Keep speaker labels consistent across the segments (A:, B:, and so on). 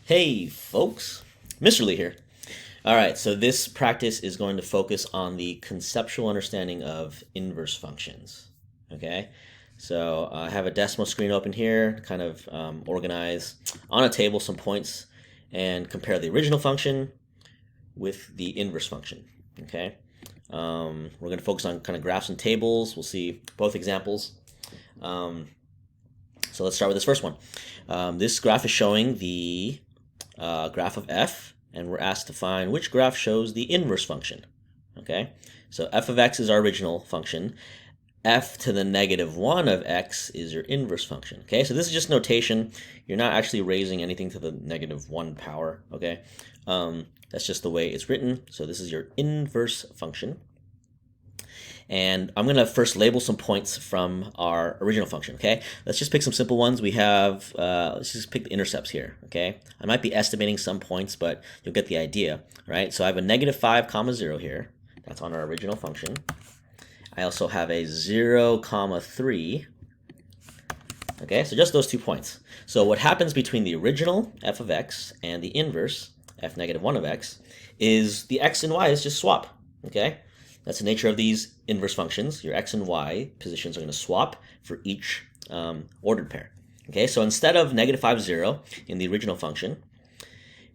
A: Hey folks, Mr. Lee here. All right, so this practice is going to focus on the conceptual understanding of inverse functions. Okay, so I have a decimal screen open here, kind of organize on a table some points and compare the original function with the inverse function. Okay, we're going to focus on kind of graphs and tables. We'll see both examples. So let's start with this first one. This graph is showing the graph of f, and we're asked to find which graph shows the inverse function. Okay, so f of x is our original function. F to the negative 1 of x is your inverse function. Okay, so this is just notation. You're not actually raising anything to the negative 1 power. Okay, that's just the way it's written. So this is your inverse function. And I'm going to first label some points from our original function, okay? Let's just pick some simple ones. We have, let's just pick the intercepts here, okay? I might be estimating some points, but you'll get the idea, right? So I have a negative 5 comma 0 here. That's on our original function. I also have a 0 comma 3. Okay, so just those 2 points. So what happens between the original f of x and the inverse f negative 1 of x is the x and y is just swap, okay? That's the nature of these inverse functions. Your x and y positions are going to swap for each ordered pair. Okay, so instead of negative 5, 0 in the original function,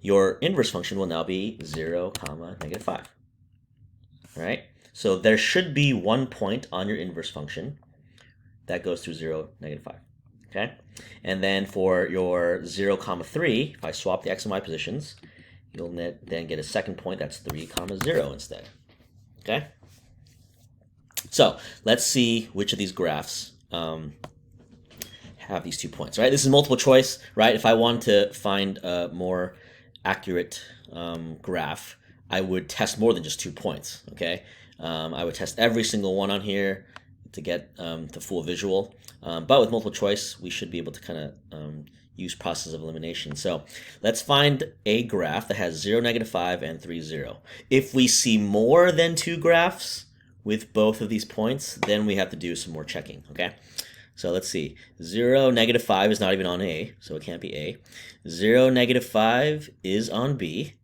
A: your inverse function will now be 0 comma negative 5. All right, so there should be 1 point on your inverse function that goes through 0, negative 5. Okay, and then for your 0 comma 3, if I swap the x and y positions, you'll then get a second point that's 3 comma 0 instead. Okay. So let's see which of these graphs have these 2 points, right? This is multiple choice, right? If I want to find a more accurate graph, I would test more than just 2 points, okay? I would test every single one on here to get the full visual. But with multiple choice, we should be able to kind of use process of elimination. So let's find a graph that has 0, negative 5, and 3, 0. If we see more than 2 graphs with both of these points, then we have to do some more checking, okay? So let's see. 0, negative 5 is not even on A, so it can't be A. 0, negative 5 is on B,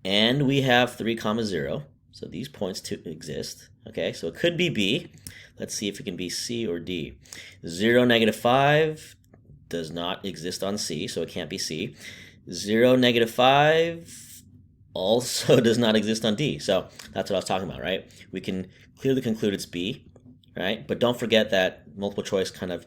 A: and we have 3 comma 0. So these points exist, okay? So it could be B. Let's see if it can be C or D. 0, negative 5 does not exist on C, so it can't be C. 0, negative 5 also does not exist on D. So that's what I was talking about, right? We can clearly conclude it's B, right? But don't forget that multiple choice kind of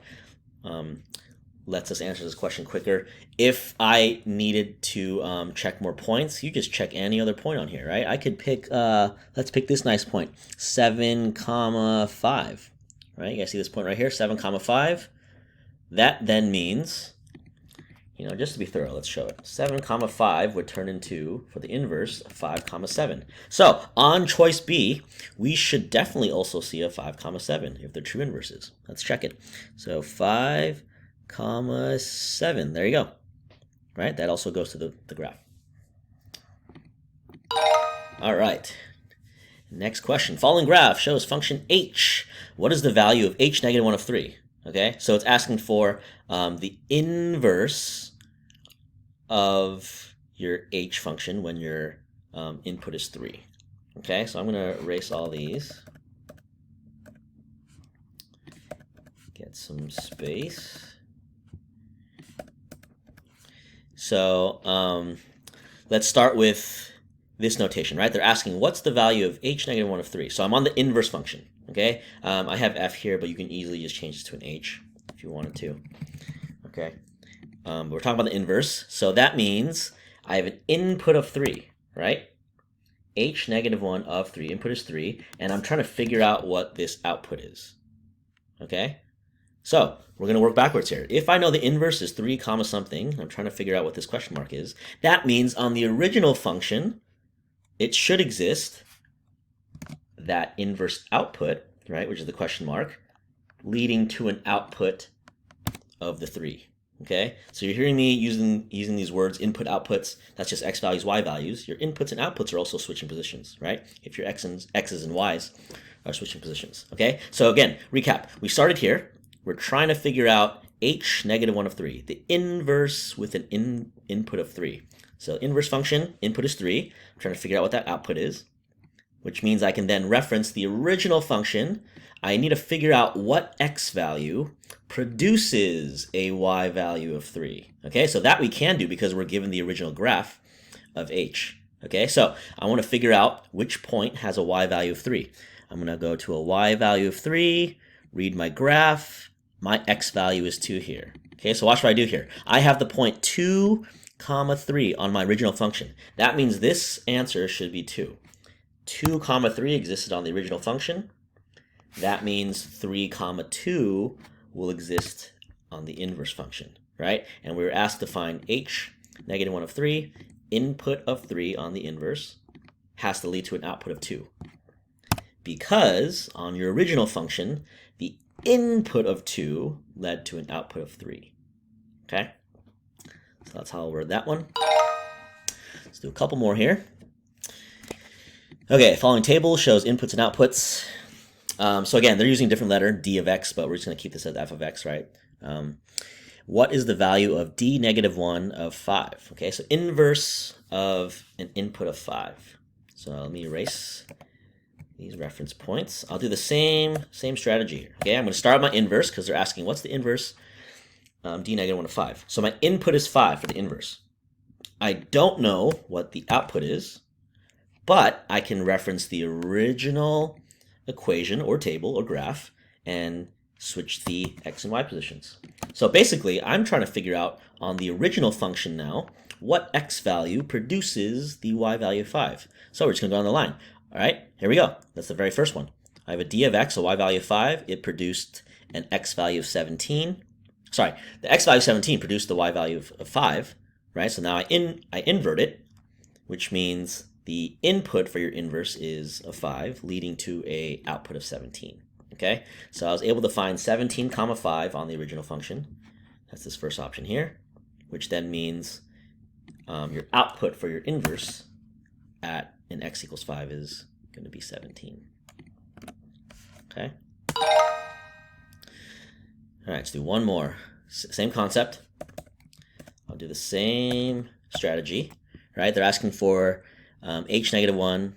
A: lets us answer this question quicker. If I needed to check more points, you just check any other point on here, right? I could pick, let's pick this nice point, 7 comma 5, right? You guys see this point right here, 7 comma 5. That then means, you know, just to be thorough, let's show it. 7 comma 5 would turn into, for the inverse, 5 comma 7. So on choice B, we should definitely also see a 5 comma 7 if they're true inverses. Let's check it. So 5 comma 7, there you go. Right, that also goes to the graph. All right, next question. Following graph shows function h. What is the value of h negative 1 of 3? Okay, so it's asking for the inverse of your h function when your input is 3. Okay, so I'm going to erase all these. Get some space. So let's start with this notation, right? They're asking what's the value of h negative 1 of 3. So I'm on the inverse function. Okay, I have f here, but you can easily just change this to an h if you wanted to. Okay, but we're talking about the inverse, so that means I have an input of 3, right? H negative 1 of 3, input is 3, and I'm trying to figure out what this output is. Okay, so we're going to work backwards here. If I know the inverse is 3 comma something, I'm trying to figure out what this question mark is, that means on the original function, it should exist that inverse output, right, which is the question mark, leading to an output of the 3. Okay, so you're hearing me using these words, input, outputs. That's just x values, y values. Your inputs and outputs are also switching positions, right? If your x's and y's are switching positions. Okay, so again, recap. We started here. We're trying to figure out h negative 1 of 3, the inverse with an input of 3. So inverse function, input is 3. I'm trying to figure out what that output is, which means I can then reference the original function. I need to figure out what x value produces a y value of 3. Okay, so that we can do because we're given the original graph of h. Okay, so I want to figure out which point has a y value of 3. I'm going to go to a y value of 3, read my graph. My x value is 2 here. Okay, so watch what I do here. I have the point 2, comma 3 on my original function. That means this answer should be 2. 2, comma 3 existed on the original function. That means 3, comma 2 will exist on the inverse function, right? And we were asked to find h negative 1 of 3. Input of 3 on the inverse has to lead to an output of 2. Because on your original function, the input of 2 led to an output of 3. Okay? So that's how I'll word that one. Let's do a couple more here. Okay, following table shows inputs and outputs. So again, they're using a different letter, d of x, but we're just going to keep this as f of x, right? What is the value of d negative 1 of 5? Okay, so inverse of an input of 5. So let me erase these reference points. I'll do the same strategy here. Okay, I'm going to start my inverse because they're asking what's the inverse d negative 1 of 5. So my input is 5 for the inverse. I don't know what the output is, but I can reference the original equation or table or graph and switch the x and y positions. So basically, I'm trying to figure out on the original function now what x value produces the y value of 5. So we're just going to go on the line. All right, here we go. That's the very first one. I have a d of x, a y value of 5. It produced an x value of 17. Sorry, the x value of 17 produced the y value of 5, right? So now I invert it, which means the input for your inverse is a 5, leading to a output of 17. Okay, so I was able to find 17, comma 5 on the original function. That's this first option here, which then means your output for your inverse at an x equals 5 is going to be 17. Okay. All right, let's do one more. Same concept. I'll do the same strategy, right? They're asking for h negative 1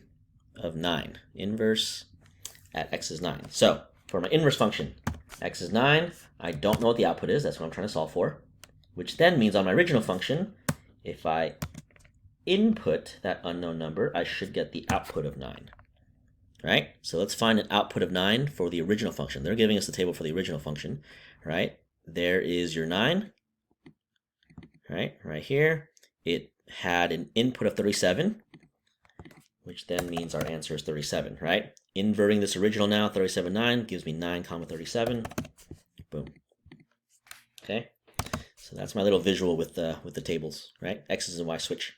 A: of 9. Inverse at x is 9. So for my inverse function, x is 9. I don't know what the output is. That's what I'm trying to solve for, which then means on my original function, if I input that unknown number, I should get the output of 9. Right? So let's find an output of 9 for the original function. They're giving us the table for the original function, right? There is your 9, right here. It had an input of 37, which then means our answer is 37, right? Inverting this original now, 37, 9, gives me 9, comma 37. Boom. Okay? So that's my little visual with the tables, right? X's and Y switch.